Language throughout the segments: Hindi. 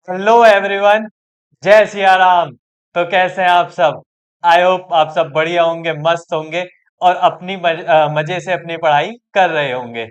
Hello everyone. जय सिया राम। तो कैसे हैं आप सब? आई होप आप सब बढ़िया होंगे, मस्त होंगे और अपनी मजे से अपनी पढ़ाई कर रहे होंगे।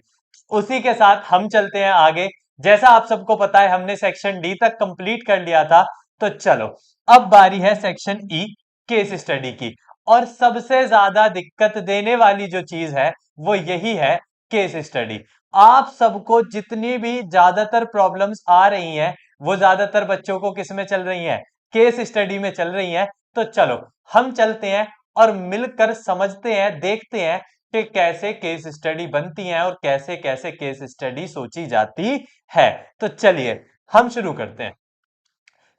उसी के साथ हम चलते हैं आगे। जैसा आप सबको पता है, हमने सेक्शन डी तक कंप्लीट कर लिया था। तो चलो, अब बारी है सेक्शन ई, केस स्टडी की। और सबसे ज्यादा दिक्कत देने वाली जो चीज है वो यही है, केस स्टडी। आप सबको जितनी भी ज्यादातर प्रॉब्लम्स आ रही हैं वो ज्यादातर बच्चों को किस में चल रही हैं? केस स्टडी में चल रही हैं। तो चलो, हम चलते हैं और मिलकर समझते हैं, देखते हैं कि कैसे केस स्टडी बनती है और कैसे कैसे केस स्टडी सोची जाती है। तो चलिए, हम शुरू करते हैं।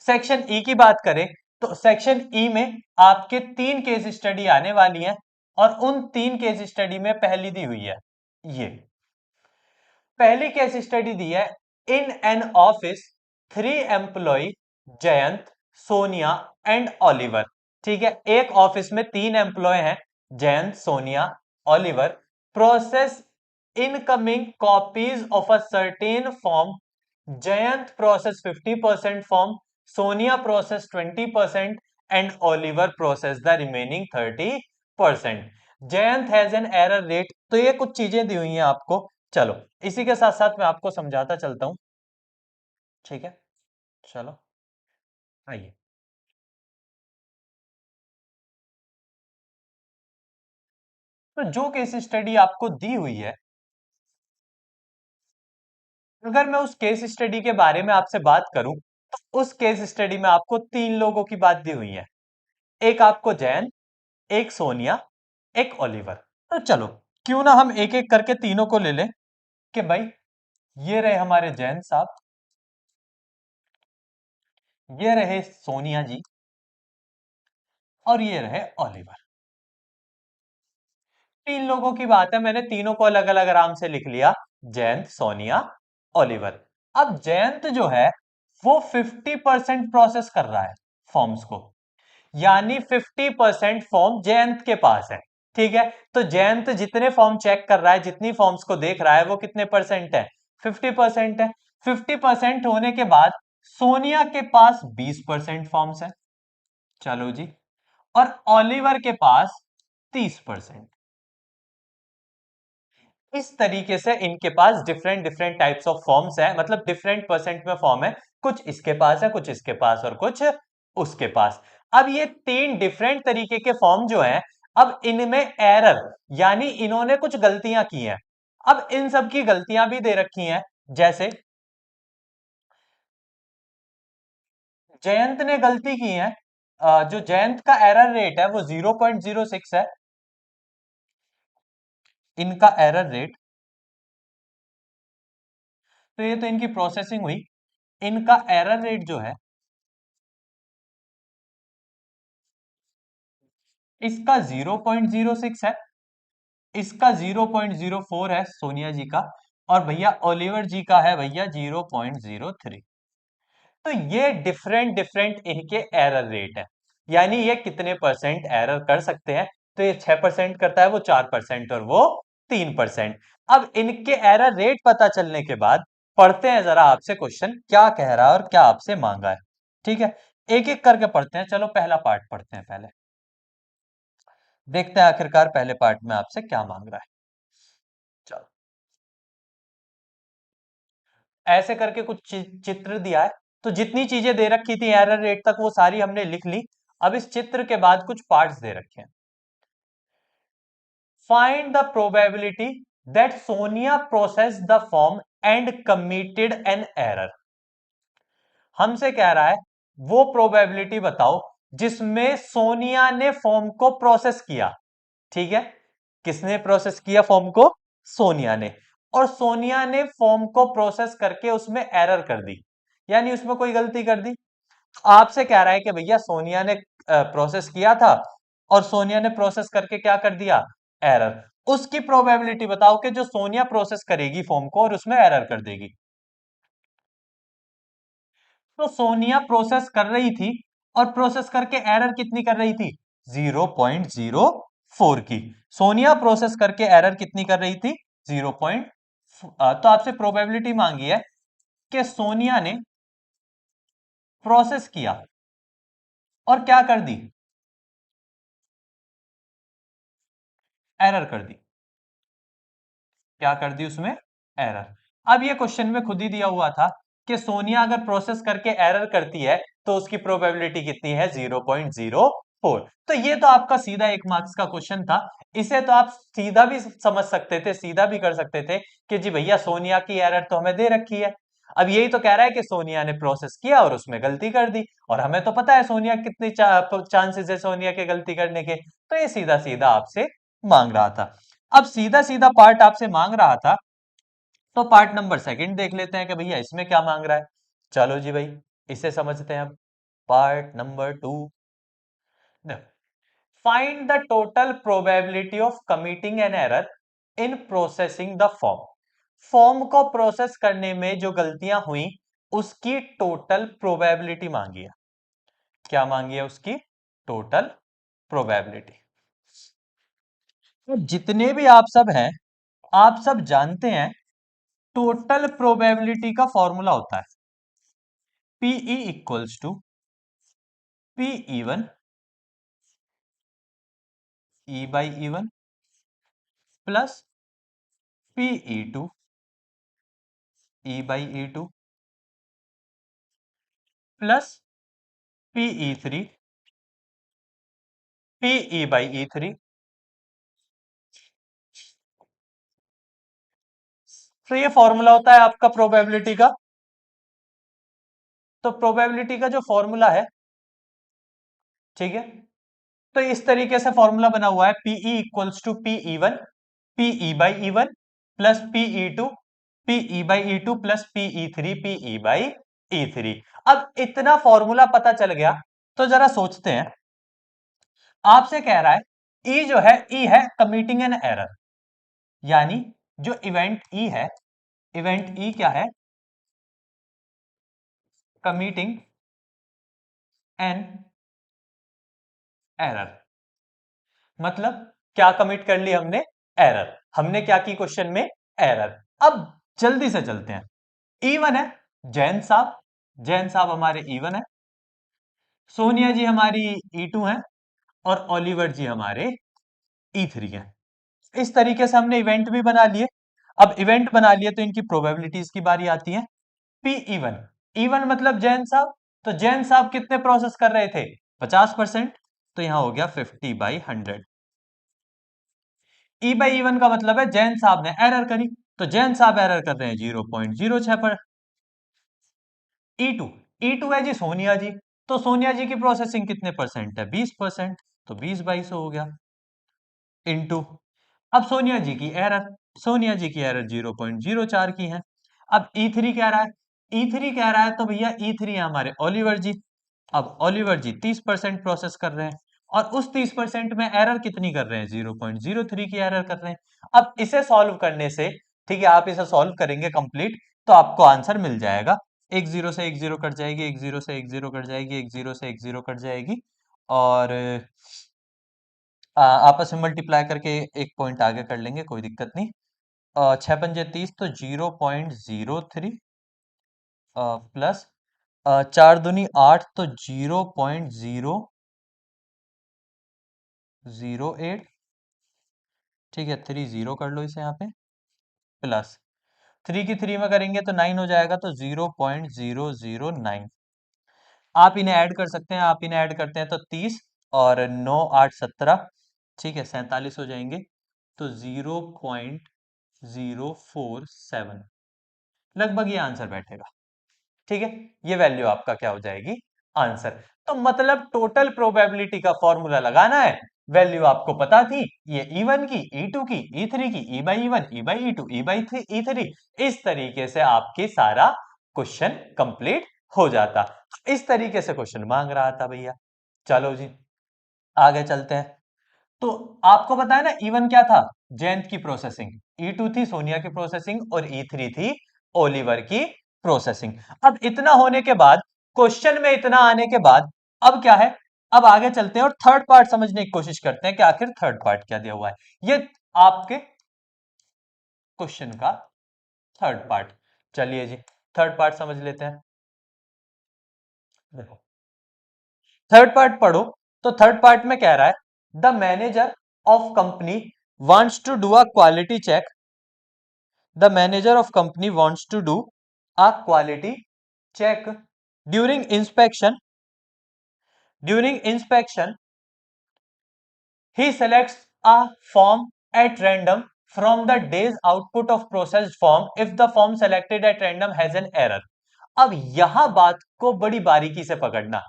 सेक्शन ई की बात करें तो सेक्शन ई में आपके तीन केस स्टडी आने वाली हैं। और उन तीन केस स्टडी में पहली दी हुई है, ये पहली केस स्टडी दी है। In an office, three employ, Jayant, Sonia and Oliver. ठीक है, एक ऑफिस में तीन एम्प्लॉय हैं, Jayant, Sonia, Oliver. Process incoming copies of a certain form. Jayant process 50% form, Sonia process 20% and Oliver process the remaining 30%। Jayant has an error rate. तो ये कुछ चीजें दी हुई हैं आपको। चलो, इसी के साथ साथ मैं आपको समझाता चलता हूं। ठीक है, चलो आइए। तो जो केस स्टडी आपको दी हुई है, अगर मैं उस केस स्टडी के बारे में आपसे बात करूं तो उस केस स्टडी में आपको तीन लोगों की बात दी हुई है। एक आपको जैन, एक सोनिया, एक ओलिवर। तो चलो, क्यों ना हम एक एक करके तीनों को ले लें। कि भाई, ये रहे हमारे जैन साहब, ये रहे सोनिया जी, और ये रहे ओलिवर। तीन लोगों की बात है, मैंने तीनों को अलग अलग आराम से लिख लिया। जयंत, सोनिया, ओलिवर। अब जयंत जो है वो 50% प्रोसेस कर रहा है फॉर्म्स को, यानी 50% फॉर्म जयंत के पास है। ठीक है, तो जयंत जितने फॉर्म चेक कर रहा है, जितनी फॉर्म्स को देख रहा है, वो कितने परसेंट है? 50% है। 50% होने के बाद सोनिया के पास 20% फॉर्म्स है। चलो जी, और ओलिवर के पास 30%। इस तरीके से इनके पास different different types of forms है, मतलब डिफरेंट परसेंट में फॉर्म है। कुछ इसके पास है, कुछ इसके पास और कुछ उसके पास। अब ये तीन डिफरेंट तरीके के फॉर्म जो हैं, अब इनमें एरर, यानी इन्होंने कुछ गलतियां की हैं। अब इन सब की गलतियां भी दे रखी हैं। जैसे जयंत ने गलती की है। जो जयंत का एरर रेट है वो 0.06 है। इनका एरर रेट, तो ये तो इनकी प्रोसेसिंग हुई। इनका एरर रेट जो है, इसका 0.06 है, इसका 0.04 है सोनिया जी का, और भैया ओलिवर जी का है भैया 0.03। तो ये डिफरेंट डिफरेंट इनके एरर रेट है, यानी ये कितने परसेंट एरर कर सकते हैं। तो ये 6% करता है, वो 4% और वो 3%। अब इनके एरर रेट पता चलने के बाद पढ़ते हैं जरा आपसे क्वेश्चन क्या कह रहा है और क्या आपसे मांगा है। ठीक है, एक एक करके पढ़ते हैं। चलो, पहला पार्ट पढ़ते हैं पहले, देखते हैं आखिरकार पहले पार्ट में आपसे क्या मांग रहा है। चलो, ऐसे करके कुछ चित्र दिया है। तो जितनी चीजें दे रखी थी एरर रेट तक, वो सारी हमने लिख ली। अब इस चित्र के बाद कुछ पार्ट्स दे रखे हैं। Find the probability that Sonia process the form and committed an error. हमसे कह रहा है वो प्रोबेबिलिटी बताओ जिसमें सोनिया ने फॉर्म को प्रोसेस किया। ठीक है, किसने प्रोसेस किया फॉर्म को? सोनिया ने। और सोनिया ने फॉर्म को प्रोसेस करके उसमें एरर कर दी, यानी उसमें कोई गलती कर दी। आपसे कह रहा है कि भैया सोनिया ने प्रोसेस किया था और सोनिया ने प्रोसेस करके क्या कर दिया? एरर। उसकी प्रोबेबिलिटी बताओ कि जो सोनिया प्रोसेस करेगी फॉर्म को और उसमें एरर कर देगी। तो सोनिया प्रोसेस कर रही थी और प्रोसेस करके एरर कितनी कर रही थी? 0.04 की। सोनिया प्रोसेस करके एरर कितनी कर रही थी? 0. तो आपसे प्रोबेबिलिटी मांगी है कि सोनिया ने प्रोसेस किया और क्या कर दी, एरर कर दी। क्या कर दी उसमें, एरर। अब ये क्वेश्चन में खुद ही दिया हुआ था कि सोनिया अगर प्रोसेस करके एरर करती है तो उसकी प्रोबेबिलिटी कितनी है, 0.04। तो ये तो आपका सीधा 1 मार्क्स का क्वेश्चन था। इसे तो आप सीधा भी समझ सकते थे, सीधा भी कर सकते थे कि जी भैया सोनिया की एरर तो हमें दे रखी है। अब यही तो कह रहा है कि सोनिया ने प्रोसेस किया और उसमें गलती कर दी, और हमें तो पता है सोनिया कितने चांसेस है सोनिया के गलती करने के। तो ये सीधा सीधा आपसे मांग रहा था। अब सीधा सीधा पार्ट आपसे मांग रहा था, तो पार्ट नंबर सेकंड देख लेते हैं कि भैया इसमें क्या मांग रहा है। चलो जी भाई, इसे समझते हैं अब। Part number 2, find the total probability of committing an error in processing the form. Form को प्रोसेस करने में जो गलतियां हुई उसकी टोटल प्रोबेबिलिटी मांगी है। क्या मांगी है, उसकी टोटल प्रोबेबिलिटी। तो जितने भी आप सब हैं, आप सब जानते हैं टोटल प्रोबेबिलिटी का फॉर्मूला होता है PE equals to P even E by even plus P E two E by E two plus P E three P E by E three. तो ये फॉर्मूला होता है आपका प्रोबेबिलिटी का। तो प्रोबेबिलिटी का जो फॉर्मूला है, ठीक है, तो इस तरीके से फॉर्मूला बना हुआ है PE equals to P E one P E by E one plus P E two P E by E two plus P E three P E by E three. अब इतना फॉर्मूला पता चल गया, तो जरा सोचते हैं। आपसे कह रहा है ई जो है, ई है कमिटिंग एन एरर, यानी जो इवेंट ई है, इवेंट ई क्या है, कमिटिंग एन एरर। मतलब क्या कमिट कर ली हमने, एरर। हमने क्या की क्वेश्चन में, एरर। अब जल्दी से चलते हैं। इवन है जैन साहब, जैन साहब हमारे इवन है, सोनिया जी हमारी ई टू है, और ओलिवर जी हमारे ई थ्री है। इस तरीके से हमने इवेंट भी बना लिए। अब इवेंट बना लिए तो इनकी प्रोबेबिलिटीज की बारी आती है। पी इवन, इवन मतलब जैन साहब, तो जैन साहब कितने प्रोसेस कर रहे थे, 50%, तो यहां हो गया 50/100। ई बाई इवन का मतलब है जैन साहब ने एरर करी, तो जैन साहब एरर कर रहे हैं 0.06 पर। ई टू, ई टू है जी सोनिया जी, तो सोनिया जी की प्रोसेसिंग कितने परसेंट है, 20%, तो 20/100 हो गया। इनटू, अब सोनिया जी की एरर, सोनिया जी की एरर 0.04 की है। अब ई थ्री कह रहा है, ई थ्री कह रहा है, तो भैया ई थ्री है हमारे ओलिवर जी। अब ओलिवर जी 30% प्रोसेस कर रहे हैं, और उस 30% में एरर कितनी कर रहे हैं, 0.03 की एरर कर रहे हैं। अब इसे सॉल्व करने से, ठीक है, आप इसे सॉल्व करेंगे कंप्लीट, तो आपको आंसर मिल जाएगा। एक जीरो से एक जीरो कट जाएगी, एक जीरो से एक जीरो कट जाएगी, एक जीरो से एक जीरो कट जाएगी, और आपस में मल्टीप्लाई करके एक पॉइंट आगे कर लेंगे, कोई दिक्कत नहीं। 6 पंजे 30, तो 0.03 प्लस 4 दूनी 8, तो 0.008। ठीक है, 3 जीरो कर लो इसे यहाँ पे, प्लस 3 की 3 में करेंगे तो 9 हो जाएगा, तो 0.009। आप इन्हें ऐड कर सकते हैं, आप इन्हें ऐड करते हैं तो 30, और 9 8 17, ठीक है, 47 हो जाएंगे, तो 0.047 लगभग ये आंसर बैठेगा। ठीक है, ये वैल्यू आपका क्या हो जाएगी, आंसर। तो मतलब टोटल प्रोबेबिलिटी का फॉर्मूला लगाना है, वैल्यू आपको पता थी, ये E1 की, E2 की, E3 की, E by E1, E by E2, E by E3। इस तरीके से आपकी सारा क्वेश्चन कंप्लीट हो जाता। इस तरीके से क्वेश्चन मांग रहा था भैया। चलो जी, आगे चलते हैं। तो आपको पता है ना, E1 क्या था, जयंत की प्रोसेसिंग, E2 थी सोनिया की प्रोसेसिंग, और E3 थी ओलिवर की प्रोसेसिंग। अब इतना होने के बाद, क्वेश्चन में इतना आने के बाद, अब क्या है, अब आगे चलते हैं और थर्ड पार्ट समझने की कोशिश करते हैं कि आखिर थर्ड पार्ट क्या दिया हुआ है। ये आपके क्वेश्चन का थर्ड पार्ट। चलिए जी, थर्ड पार्ट समझ लेते हैं। देखो थर्ड पार्ट पढ़ो, तो थर्ड पार्ट में कह रहा है the manager of company wants to do a quality check, the manager of company wants to do a quality check during inspection, during inspection he selects a form at random from the day's output of processed form if the form selected at random has an error. अब यहां बात को बड़ी बारीकी से पकड़ना,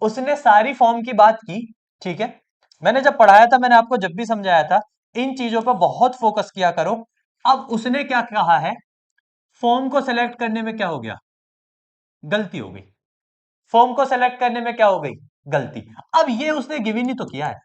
उसने सारी फॉर्म की बात की, ठीक है, मैंने जब पढ़ाया था, मैंने आपको जब भी समझाया था, इन चीजों पर बहुत फोकस किया करो। अब उसने क्या कहा है, फॉर्म को सेलेक्ट करने में क्या हो गया, गलती हो गई, फॉर्म को सेलेक्ट करने में क्या हो गई, गलती। अब ये उसने गिवन ही तो किया है,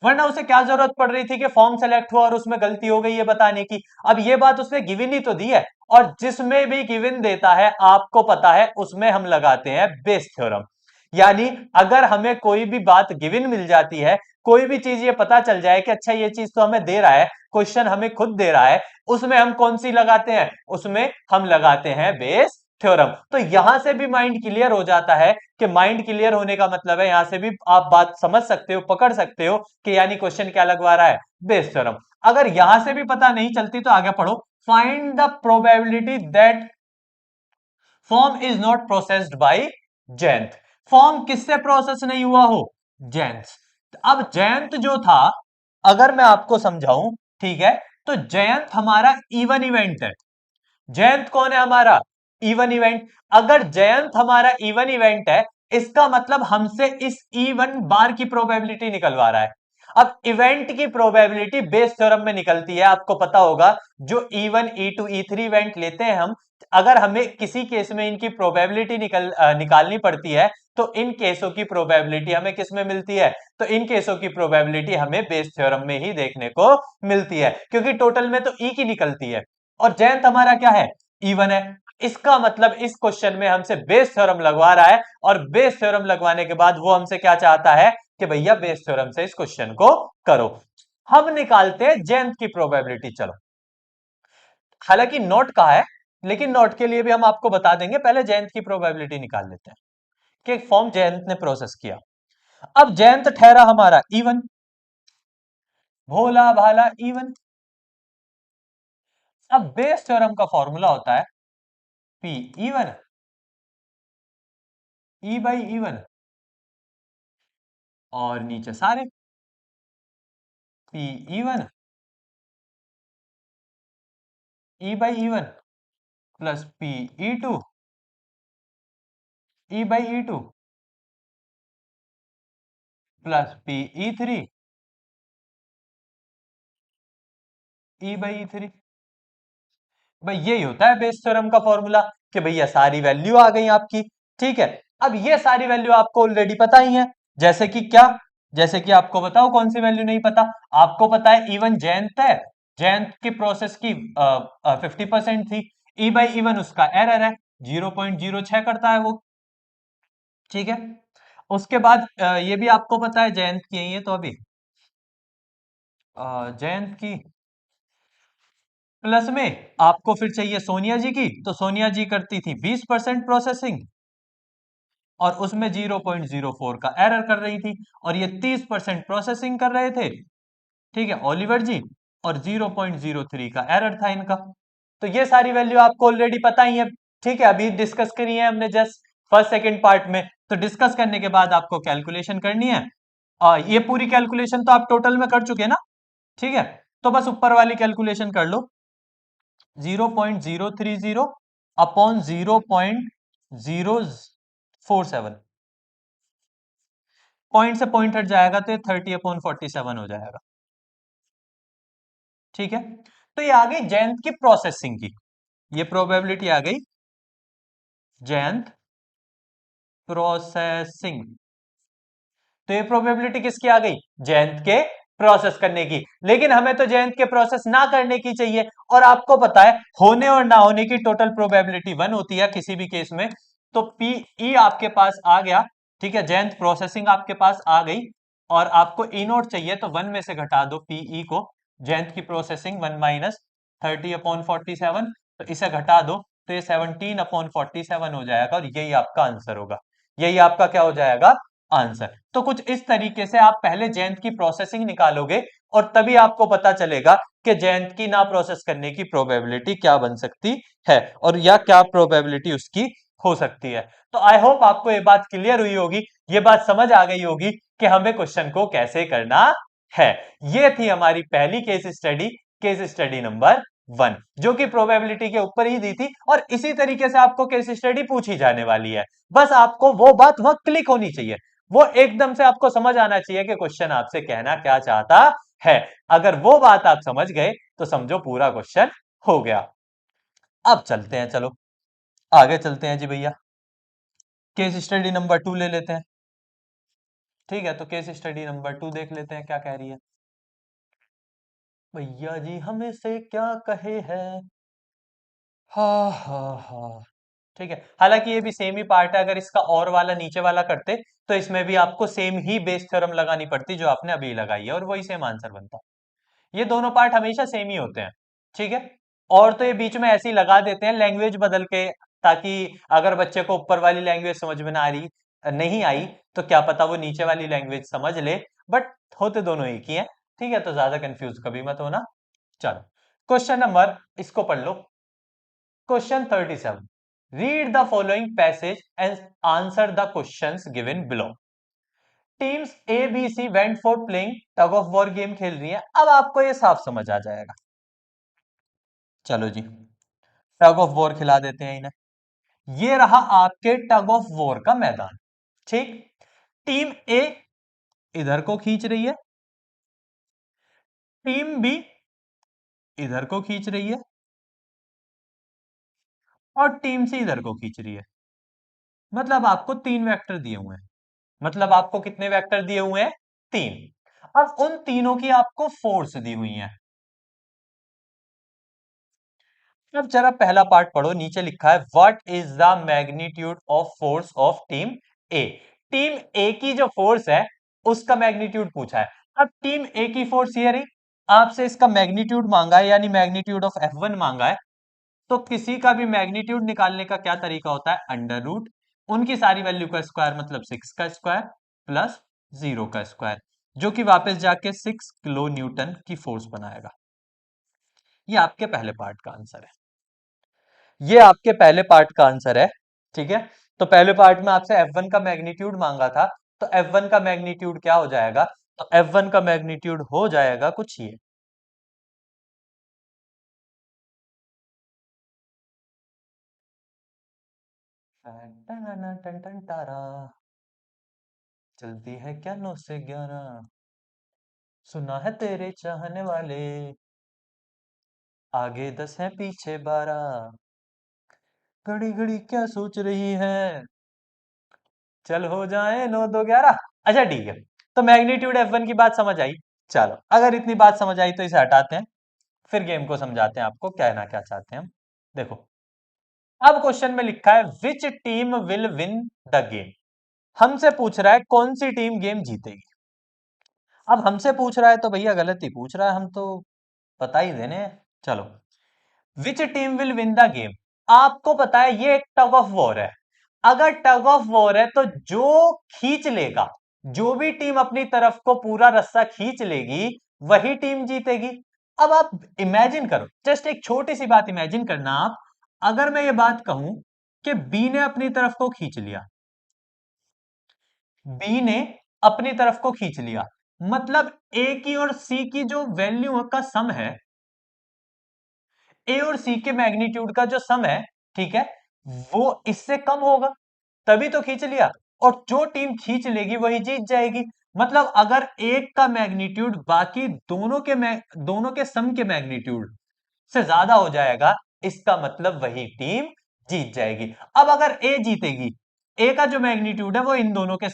वरना उसे क्या जरूरत पड़ रही थी कि फॉर्म सेलेक्ट हुआ और उसमें गलती हो गई ये बताने की। अब ये बात उसने गिवन ही तो दी है, और जिसमें भी गिवन देता है आपको पता है उसमें हम लगाते हैं बेस थ्योरम। यानी अगर हमें कोई भी बात गिवन मिल जाती है, कोई भी चीज ये पता चल जाए कि अच्छा ये चीज तो हमें दे रहा है, क्वेश्चन हमें खुद दे रहा है, उसमें हम कौन सी लगाते हैं, उसमें हम लगाते हैं बेस थ्योरम। तो यहां से भी माइंड क्लियर हो जाता है कि माइंड क्लियर होने का मतलब है यहां से भी आप बात समझ सकते हो, पकड़ सकते हो कि यानी क्वेश्चन क्या लगवा रहा है, बेस थ्योरम। अगर यहां से भी पता नहीं चलती तो आगे पढ़ो, find the probability that form is not processed bye Jayant. Form किससे प्रोसेस नहीं हुआ हो, जयंत। अब जयंत जो था, अगर मैं आपको समझाऊं, ठीक है, तो जयंत हमारा इवन इवेंट है। जयंत कौन है हमारा, इवन इवेंट। अगर जयंत हमारा इवन इवेंट है, इसका मतलब हमसे इस इवन बार की प्रोबेबिलिटी निकलवा रहा है। अब इवेंट की प्रोबेबिलिटी बेस थ्योरम में निकलती है, आपको पता होगा, जो ई1 ई2 ई3 इवेंट लेते हैं हम, अगर हमें किसी केस में इनकी प्रोबेबिलिटी निकालनी पड़ती है, तो इन केसों की प्रोबेबिलिटी हमें किस में मिलती है, तो इन केसों की प्रोबेबिलिटी हमें बेस थ्योरम में ही देखने को मिलती है, क्योंकि टोटल में तो ई की निकलती है, और जयंत हमारा क्या है, इवन है। इसका मतलब इस क्वेश्चन में हमसे बेस थ्योरम लगवा रहा है, और बेस थ्योरम लगवाने के बाद वो हमसे क्या चाहता है कि भैया बेस थ्योरम से इस क्वेश्चन को करो। हम निकालते हैं जयंत की प्रोबेबिलिटी, चलो। हालांकि नोट कहा है, लेकिन नोट के लिए भी हम आपको बता देंगे, पहले जयंत की प्रोबेबिलिटी निकाल लेते हैं कि फॉर्म जयंत ने प्रोसेस किया। अब जयंत ठहरा हमारा इवन, भोला भाला इवन। अब बेस थ्योरम का फॉर्मूला होता है P even E by even, और नीचे सारे P even E by even plus P E two E by E two plus P E three E by E three. भाई यही होता है बेस थ्योरम का फॉर्मूला, कि भैया सारी वैल्यू आ गई आपकी, ठीक है। अब ये सारी वैल्यू आपको ऑलरेडी पता ही है, जैसे कि क्या, जैसे कि आपको बताओ कौन सी वैल्यू नहीं पता। आपको पता है इवन जयंत है, जयंत की प्रोसेस की 50% थी, ई बाई इवन उसका एरर है, 0.06 करता है वो, ठीक है। उसके बाद ये भी आपको पता है जयंत की है ये, तो अभी जयंत की प्लस में आपको फिर चाहिए सोनिया जी की, तो सोनिया जी करती थी 20% प्रोसेसिंग, और उसमें 0.04 का एरर कर रही थी, और ये 30% प्रोसेसिंग कर रहे थे, ठीक है, ओलिवर जी, और 0.03 का एरर था इनका। तो ये सारी वैल्यू आपको ऑलरेडी पता ही है, ठीक है, अभी डिस्कस करी है हमने जस्ट फर्स्ट सेकंड पार्ट में। तो डिस्कस करने के बाद आपको कैलकुलेशन करनी है, ये पूरी कैलकुलेशन तो आप टोटल में कर चुके ना, ठीक है। तो बस ऊपर वाली कैलकुलेशन कर लो, 0.030 अपॉन 0.047, पॉइंट से पॉइंट हट जाएगा तो ये 30/47 हो जाएगा, ठीक है। तो ये आ गई जयंत की प्रोसेसिंग की, ये प्रोबेबिलिटी आ गई जयंत प्रोसेसिंग। तो ये प्रोबेबिलिटी किसकी आ गई, जयंत के प्रोसेस करने की। लेकिन हमें तो जयंत के प्रोसेस ना करने की चाहिए, और आपको पता है होने और ना होने की टोटल प्रोबेबिलिटी 1 होती है किसी भी केस में। तो पीई आपके पास आ गया, ठीक है, जयंत प्रोसेसिंग आपके पास आ गई, और आपको ई नोट चाहिए तो 1 में से घटा दो पीई को, जयंत की प्रोसेसिंग 1 माइनस 30/47, तो इसे घटा दो, तो ये 17/47 हो जाएगा और यही आपका आंसर होगा। यही आपका क्या हो जाएगा? आंसर। तो कुछ इस तरीके से आप पहले जयंत की प्रोसेसिंग निकालोगे और तभी आपको पता चलेगा कि जयंत की ना प्रोसेस करने की प्रोबेबिलिटी क्या बन सकती है और या क्या प्रोबेबिलिटी उसकी हो सकती है। तो आई होप आपको ये बात क्लियर हुई होगी, ये बात समझ आ गई होगी कि हमें क्वेश्चन को कैसे करना है। ये थी हमारी पहली केस स्टडी नंबर 1, जो कि प्रोबेबिलिटी के ऊपर ही दी थी और इसी तरीके से आपको केस स्टडी पूछी जाने वाली है। बस आपको वो बात वहां क्लिक होनी चाहिए, वो एकदम से आपको समझ आना चाहिए कि क्वेश्चन आपसे कहना क्या चाहता है। अगर वो बात आप समझ गए तो समझो पूरा क्वेश्चन हो गया। अब चलते हैं, चलो आगे चलते हैं जी भैया। केस स्टडी नंबर 2 ले लेते हैं। ठीक है, तो केस स्टडी नंबर 2 देख लेते हैं क्या कह रही है। भैया जी हमें से क्या कहे है, हा हा हा। ठीक है, हालांकि ये भी सेम ही पार्ट है। अगर इसका और वाला नीचे वाला करते तो इसमें भी आपको सेम ही बेस थ्योरम लगानी पड़ती जो आपने अभी लगाई है और वही सेम आंसर बनता। ये दोनों पार्ट हमेशा सेम ही होते हैं। ठीक है, और तो ये बीच में ऐसे ही लगा देते हैं लैंग्वेज बदल के, ताकि अगर बच्चे को ऊपर वाली लैंग्वेज समझ में ना आ रही नहीं आई तो क्या पता वो नीचे वाली लैंग्वेज समझ ले, बट होते दोनों एक ही है। ठीक है, तो ज्यादा कंफ्यूज कभी मत होना। चलो क्वेश्चन नंबर, इसको पढ़ लो। Question 37, read the following passage and answer the questions given below. Teams A B C went for playing tug of war game खेल रही है। अब आपको ये साफ समझ आ जाएगा। चलो जी, टग ऑफ वॉर खिला देते हैं इन्हें। ये रहा आपके टग ऑफ वॉर का मैदान। ठीक, टीम ए इधर को खींच रही है, टीम बी इधर को खींच रही है और टीम सी इधर को खींच रही है। मतलब आपको 3 वेक्टर दिए हुए हैं। मतलब आपको कितने वेक्टर दिए हुए हैं? 3। अब उन तीनों की आपको फोर्स दी हुई है। अब जरा पहला पार्ट पढ़ो, नीचे लिखा है what is the magnitude of force of team A. Team A की जो फोर्स है उसका मैग्नीट्यूड पूछा है। अब टीम ए की फोर्स ये रही, आपसे इसका मैग्नीट्यूड मांगा है, यानी मैग्नीट्यूड ऑफ F1 मांगा है। तो किसी का भी मैग्नीट्यूड निकालने का क्या तरीका होता है? अंडर रूट उनकी सारी वैल्यू का स्क्वायर, मतलब 6 का स्क्वायर प्लस 0 का स्क्वायर, जो कि वापस जाके 6 किलो न्यूटन की फोर्स बनाएगा। ये आपके पहले पार्ट का आंसर है। ये आपके पहले पार्ट का आंसर है। ठीक है, तो पहले पार्ट में आपसे F1 का मैग्नीट्यूड मांगा था, तो F1 का मैग्नीट्यूड क्या हो जाएगा? तो F1 का मैग्नीट्यूड हो जाएगा कुछ ये। टन टन तारा, चलती है क्या 9 से 11, सुना है तेरे चाहने वाले, आगे 10 है पीछे 12, घड़ी घड़ी क्या सोच रही है, चल हो जाए 9 2 11। अच्छा ठीक है, तो मैग्नीट्यूड F1 की बात समझ आई। चलो अगर इतनी बात समझ आई तो इसे हटाते हैं, फिर गेम को समझाते हैं आपको क्या ना क्या चाहते हैं हम। देखो, अब क्वेश्चन में लिखा है which team will win the game. हमसे पूछ रहा है कौन सी टीम गेम जीतेगी। अब हमसे पूछ रहा है तो भैया गलत ही पूछ रहा है, हम तो बता ही देने हैं। चलो, which team will win the game, आपको पता है ये एक टग ऑफ वॉर है। अगर टग ऑफ वॉर है तो जो खींच लेगा, जो भी टीम अपनी तरफ को पूरा रस्सा खींच लेगी वही टीम जीतेगी। अब आप इमेजिन करो, जस्ट एक छोटी सी बात इमेजिन करना आप। अगर मैं ये बात कहूं कि बी ने अपनी तरफ को खींच लिया, बी ने अपनी तरफ को खींच लिया, मतलब ए की और सी की जो वैल्यू का सम है, ए और सी के मैग्नीट्यूड का जो सम है, ठीक है, वो इससे कम होगा, तभी तो खींच लिया। और जो टीम खींच लेगी वही जीत जाएगी। मतलब अगर एक का मैग्नीट्यूड बाकी दोनों के सम के मैग्नीट्यूड से ज्यादा हो जाएगा, इसका मतलब वही टीम जीत जाएगी। अब अगर ए जीतेगी, ए का जो मैग्नीट्यूड है वो इन दोनों के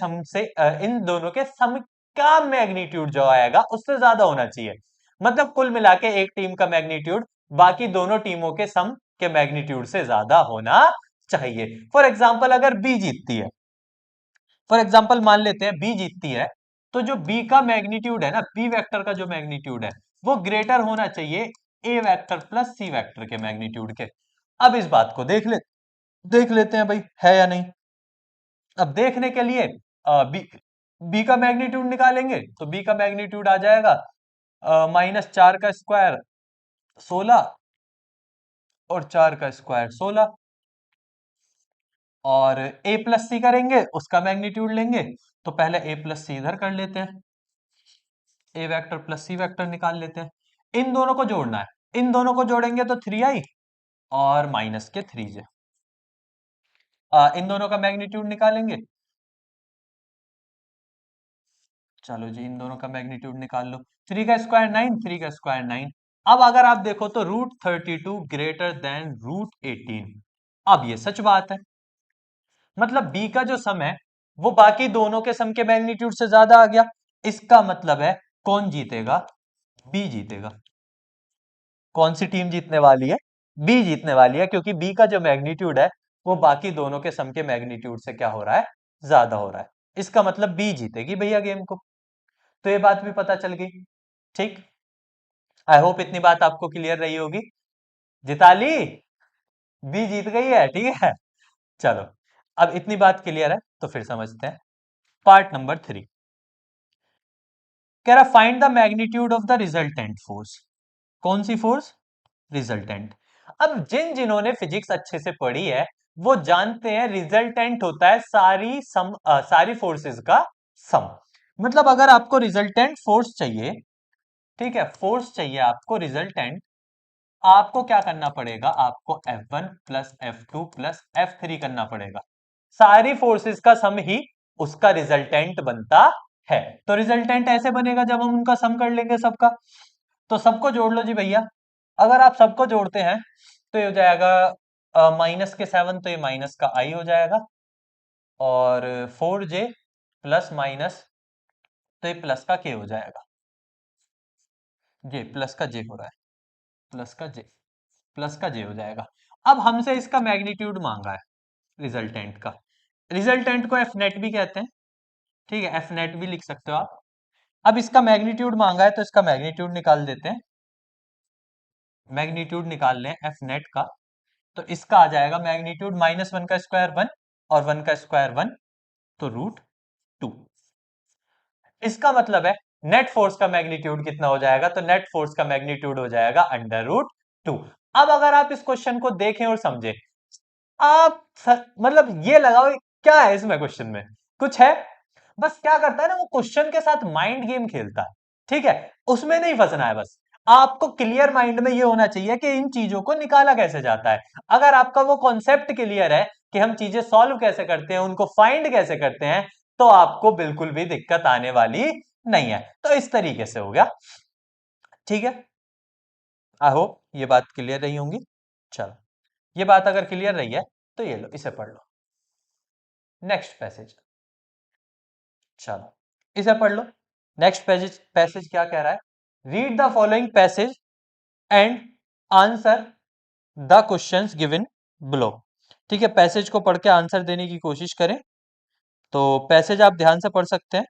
सम का मैग्नीट्यूड जो आएगा उससे ज्यादा होना चाहिए। मतलब कुल मिला के एक टीम का मैग्नीट्यूड बाकी दोनों टीमों के सम के मैग्नीट्यूड से ज्यादा होना चाहिए। फॉर एग्जाम्पल अगर बी जीतती है, फॉर एग्जाम्पल मान लेते हैं बी जीतती है, तो जो बी का मैग्नीट्यूड है ना, बी वेक्टर का जो मैग्नीट्यूड है वो ग्रेटर होना चाहिए ए वेक्टर प्लस सी वेक्टर के मैग्नीट्यूड के। अब इस बात को देख लेते हैं भाई, है या नहीं। अब देखने के लिए बी बी का मैग्नीट्यूड निकालेंगे, तो बी का मैग्नीट्यूड आ जाएगा -4 का स्क्वायर 16 और 4 का स्क्वायर 16। और ए प्लस सी करेंगे, उसका मैग्नीट्यूड लेंगे, तो पहले ए प्लस सी इधर कर लेते हैं, ए वेक्टर प्लस सी वेक्टर निकाल लेते हैं। इन दोनों को जोड़ना है, इन दोनों को जोड़ेंगे तो 3i और माइनस के 3j। इन दोनों का मैग्नीट्यूड निकालेंगे, चलो जी इन दोनों का मैग्नीट्यूड निकाल लो। 3 का स्क्वायर 9, 3 का स्क्वायर 9। अब अगर आप देखो तो √32 ग्रेटर देन √18। अब ये सच बात है, मतलब बी का जो सम है वो बाकी दोनों के सम के मैग्नीट्यूड से ज्यादा आ गया। इसका मतलब है कौन जीतेगा? बी जीतेगा। कौन सी टीम जीतने वाली है? बी जीतने वाली है, क्योंकि बी का जो मैग्नीट्यूड है वो बाकी दोनों के सम के मैग्नीट्यूड से क्या हो रहा है? ज्यादा हो रहा है। इसका मतलब बी जीतेगी भैया गेम को। तो ये बात भी पता चल गई। ठीक, आई होप इतनी बात आपको क्लियर रही होगी। जिताली, बी जीत गई है, ठीक है। चलो, अब इतनी बात क्लियर है तो फिर समझते हैं पार्ट नंबर 3। कह रहा find the magnitude of the resultant force. कौन सी फोर्स? रिजल्टेंट। अब जिन जिन्होंने फिजिक्स अच्छे से पढ़ी है वो जानते हैं रिजल्टेंट होता है सारी फोर्सेस का सम। मतलब अगर आपको रिजल्टेंट फोर्स चाहिए, ठीक है, फोर्स चाहिए आपको रिजल्टेंट, आपको क्या करना पड़ेगा? आपको F1 plus F2 plus F3 करना पड़ेगा। सारी फोर्सेस का सम ही उसका रिजल्टेंट बनता है। तो रिजल्टेंट ऐसे बनेगा जब हम उनका सम कर लेंगे सबका। तो सबको जोड़ लो जी भैया। अगर आप सबको जोड़ते हैं तो ये हो जाएगा -7, तो ये माइनस का आई हो जाएगा, और 4j प्लस माइनस, तो ये प्लस का के हो जाएगा। जे प्लस का जे हो रहा है, प्लस का जे, प्लस का जे हो जाएगा। अब हमसे इसका मैग्नीट्यूड मांगा है रिजल्टेंट का। रिजल्टेंट को एफ नेट भी कहते हैं, ठीक है, एफ नेट भी लिख सकते हो आप। अब इसका मैग्नीट्यूड मांगा है तो इसका मैग्नीट्यूड निकाल देते हैं। मैग्नीट्यूड निकाल लें एफ नेट का, तो इसका आ जाएगा मैग्नीट्यूड -1 का स्क्वायर 1 और 1 का स्क्वायर 1, तो √2। इसका मतलब है नेट फोर्स का मैग्नीट्यूड कितना हो जाएगा? तो नेट फोर्स का मैग्नीट्यूड हो जाएगा √2। अब अगर आप इस क्वेश्चन को देखें और समझें, मतलब ये लगाओ क्या है इसमें, क्वेश्चन में कुछ है? बस क्या करता है ना, वो क्वेश्चन के साथ माइंड गेम खेलता है, ठीक है। उसमें नहीं फंसना है, बस आपको क्लियर माइंड में ये होना चाहिए कि इन चीजों को निकाला कैसे जाता है। अगर आपका वो कॉन्सेप्ट क्लियर है कि हम चीजें सॉल्व कैसे करते हैं, उनको फाइंड कैसे करते हैं, तो आपको बिल्कुल भी दिक्कत आने वाली नहीं है। तो इस तरीके से हो गया, ठीक है। आई होप ये बात क्लियर रही होंगी। चलो, ये बात अगर क्लियर रही है तो ये लो, इसे पढ़ लो, नेक्स्ट पैसेज। चलो, इसे पढ़ लो। नेक्स्ट पैसेज, पैसेज क्या कह रहा है? Read the following passage and answer the questions given below. ठीक है, पैसेज को पढ़ के आंसर देने की कोशिश करें। तो पैसेज आप ध्यान से पढ़ सकते हैं।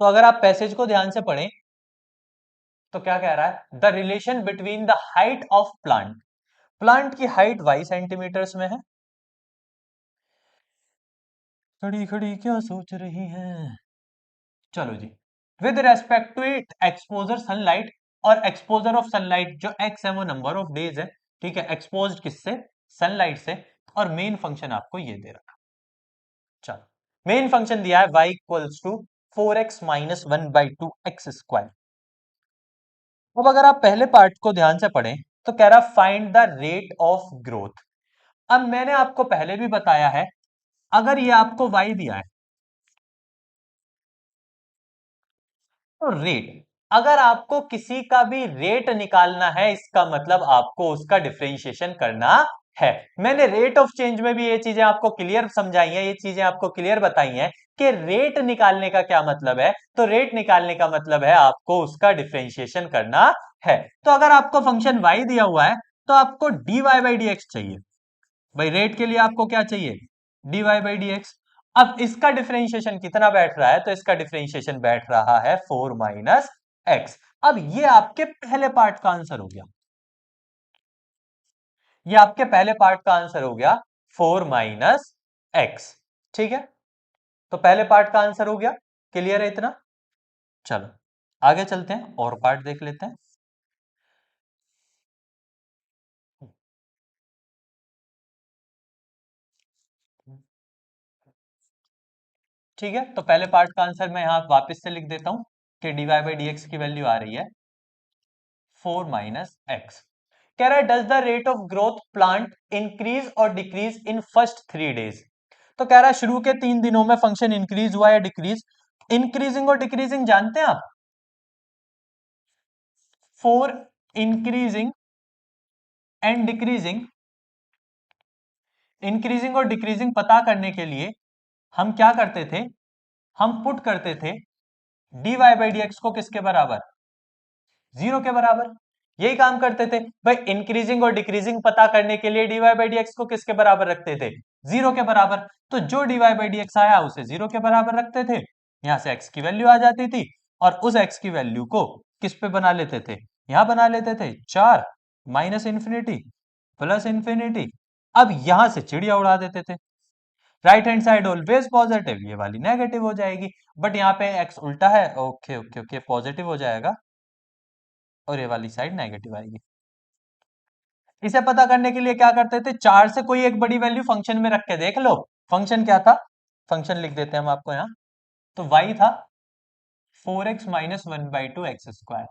तो अगर आप पैसेज को ध्यान से पढ़ें तो क्या कह रहा है? The relation between the height of plant. Plant की हाइट y सेंटीमीटर्स में है। खड़ी खड़ी क्या सोच रही है? चलो जी, with respect to it exposure sunlight, और एक्सपोजर ऑफ सनलाइट जो x है वो नंबर ऑफ डेज है, ठीक है, एक्सपोज किससे? सनलाइट से। और मेन फंक्शन आपको ये दे रखा। चलो, मेन फंक्शन दिया है y equals to 4x minus 1/2 x square. अब अगर आप पहले पार्ट को ध्यान से पढ़ें तो कह रहा find the rate of growth. अब मैंने आपको पहले भी बताया है, अगर ये आपको y दिया है तो रेट, अगर आपको किसी का भी रेट निकालना है इसका मतलब आपको उसका डिफरेंशिएशन करना है। मैंने रेट ऑफ चेंज में भी ये चीजें आपको क्लियर समझाई हैं, ये चीजें आपको क्लियर बताई हैं कि रेट निकालने का क्या मतलब है। तो रेट निकालने का मतलब है आपको उसका डिफरेंशिएशन करना है। तो अगर आपको फंक्शन y दिया हुआ है तो आपको dy बाई डी एक्स चाहिए। भाई रेट के लिए आपको क्या चाहिए? dy by D x. अब इसका डिफरेंशिएशन कितना बैठ रहा है? तो इसका डिफरेंशिएशन बैठ रहा है 4 माइनस एक्स। अब ये आपके पहले पार्ट का आंसर हो गया, ये आपके पहले पार्ट का आंसर हो गया 4 माइनस एक्स। ठीक है, तो पहले पार्ट का आंसर हो गया। क्लियर है इतना? चलो आगे चलते हैं और पार्ट देख लेते हैं। ठीक है, तो पहले पार्ट का आंसर मैं यहां वापस से लिख देता हूं कि dy बाई डी एक्स की वैल्यू आ रही है 4 माइनस एक्स। कह रहा है does the rate of growth plant increase और डिक्रीज इन फर्स्ट 3 डेज। तो कह रहा है शुरू के 3 दिनों में फंक्शन इंक्रीज हुआ या डिक्रीज। इंक्रीजिंग और डिक्रीजिंग जानते हैं आप? For increasing and decreasing, increasing और डिक्रीजिंग पता करने के लिए हम क्या करते थे, हम पुट करते थे dy बाई डी एक्स को किसके बराबर, 0 के बराबर। यही काम करते थे भाई, इंक्रीजिंग और डिक्रीजिंग पता करने के लिए dy बाई डी एक्स को किसके बराबर रखते थे, 0 के बराबर। तो जो dy बाई डी एक्स आया उसे 0 के बराबर रखते थे, यहां से x की वैल्यू आ जाती थी, और उस x की वैल्यू को किस पे बना लेते थे, यहां बना लेते थे 4 माइनस इंफिनिटी प्लस इंफिनिटी। अब यहां से चिड़िया उड़ा देते थे, right hand side always positive, ये वाली नेगेटिव हो जाएगी। बट यहाँ पे x उल्टा है, ओके ओके ओके, पॉजिटिव हो जाएगा और ये वाली साइड नेगेटिव आएगी। इसे पता करने के लिए क्या करते थे, 4 से कोई एक बड़ी वैल्यू फंक्शन में रख के देख लो। फंक्शन क्या था, फंक्शन लिख देते हैं हम आपको यहाँ। तो y था 4x माइनस 1/2 x²।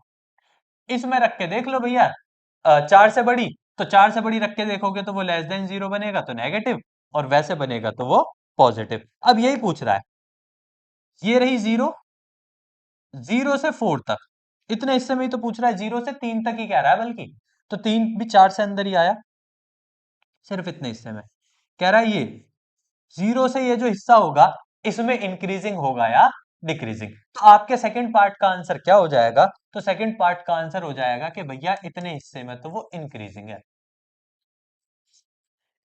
इसमें रख के देख लो भैया, 4 से बड़ी, तो 4 से बड़ी रख के देखोगे तो वो लेस देन 0 बनेगा तो नेगेटिव, और वैसे बनेगा तो वो पॉजिटिव। अब यही पूछ रहा है, ये रही 0, 0 से 4 तक, इतने हिस्से में ही तो पूछ रहा है, 0 से 3 तक ही कह रहा है बल्कि, तो 3 भी 4 से अंदर ही आया, सिर्फ इतने हिस्से में। कह रहा है ये 0 से ये जो हिस्सा होगा इसमें इंक्रीजिंग होगा या डिक्रीजिंग। तो आपके सेकंड पार्ट का आंसर क्या हो जाएगा, तो सेकंड पार्ट का आंसर हो जाएगा कि भैया इतने हिस्से में तो वो इंक्रीजिंग है,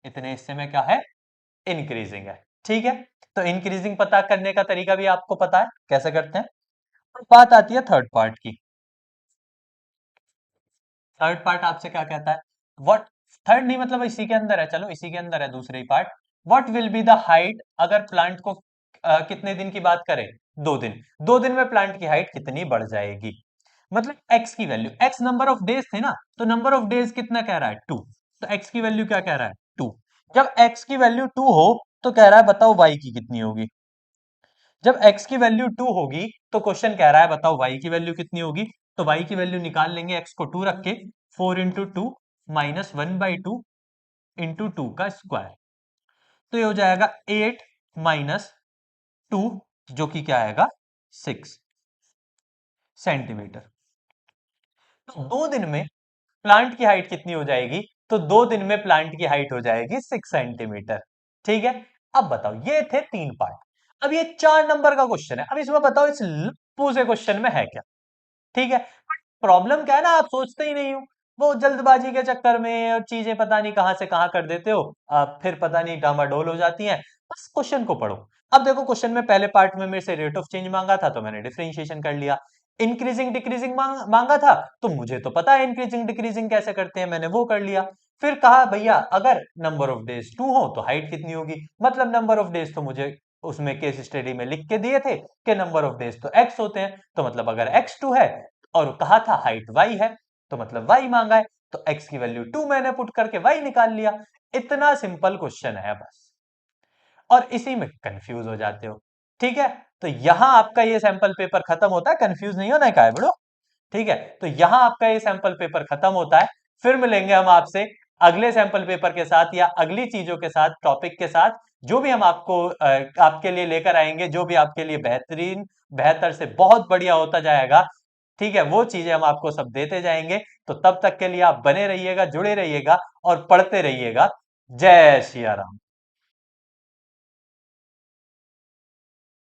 इतने हिस्से में क्या है, इंक्रीजिंग है। ठीक है, तो इंक्रीजिंग पता करने का तरीका भी आपको पता है कैसे करते हैं। अब बात आती है थर्ड पार्ट की। थर्ड पार्ट आपसे क्या कहता है, व्हाट, थर्ड नहीं मतलब इसी के अंदर है, चलो इसी के अंदर है दूसरी part. What will be the height अगर प्लांट को कितने दिन की बात करें, 2 दिन, 2 दिन में प्लांट की हाइट कितनी बढ़ जाएगी। मतलब x की value, x number of days थे ना, तो नंबर ऑफ डेज कितना कह रहा है 2, तो x की वैल्यू क्या कह रहा है 2। जब x की वैल्यू 2 हो तो कह रहा है बताओ y की कितनी होगी। जब x की वैल्यू 2 होगी तो क्वेश्चन कह रहा है बताओ y की वैल्यू कितनी होगी। तो y की वैल्यू निकाल लेंगे, x को 2 रख के, 4 × 2 माइनस 1/2 इंटू 2 का स्क्वायर, तो ये हो जाएगा 8 माइनस 2, जो कि क्या आएगा 6 सेंटीमीटर। तो 2 दिन में प्लांट की हाइट कितनी हो जाएगी, तो 2 दिन में प्लांट की हाइट हो जाएगी 6 सेंटीमीटर। ठीक है, अब बताओ ये थे 3 पार्ट। अब ये 4 नंबर का क्वेश्चन है, अब इसमें बताओ इस लप्पू से क्वेश्चन में है क्या। ठीक है, बट प्रॉब्लम क्या है ना, आप सोचते ही नहीं हो, वो जल्दबाजी के चक्कर में और चीजें पता नहीं कहां से कहां कर देते हो, फिर पता नहीं डामाडोल हो जाती हैं। बस क्वेश्चन को पढ़ो। अब देखो क्वेश्चन में पहले पार्ट में मेरे से रेट ऑफ चेंज मांगा था तो मैंने डिफरेंशिएशन कर लिया। इंक्रीजिंग डिक्रीजिंग मांगा था, तो मुझे तो पता है इंक्रीजिंग डिक्रीजिंग कैसे करते हैं, मैंने वो कर लिया। फिर कहा भैया अगर नंबर ऑफ डेज 2 हो तो हाइट कितनी होगी, मतलब नंबर ऑफ डेज तो मुझे उसमें केस स्टडी में लिख के दिए थे कि नंबर ऑफ डेज तो x होते हैं, तो मतलब अगर x 2 है और कहा था हाइट y है, तो मतलब y मांगा है, तो x की वैल्यू 2 मैंने पुट करके y निकाल लिया। इतना सिंपल क्वेश्चन है बस, और इसी में कंफ्यूज हो जाते हो। ठीक है, तो यहां आपका ये सैंपल पेपर खत्म होता है, कंफ्यूज नहीं होना है, काय बड़ो। ठीक है, तो यहां आपका ये सैंपल पेपर खत्म होता है। फिर मिलेंगे हम आपसे अगले सैंपल पेपर के साथ या अगली चीजों के साथ, टॉपिक के साथ, जो भी हम आपको आपके लिए लेकर आएंगे, जो भी आपके लिए बेहतरीन, बेहतर से बहुत बढ़िया होता जाएगा। ठीक है, वो चीजें हम आपको सब देते जाएंगे। तो तब तक के लिए आप बने रहिएगा, जुड़े रहिएगा और पढ़ते रहिएगा। जय सिया राम।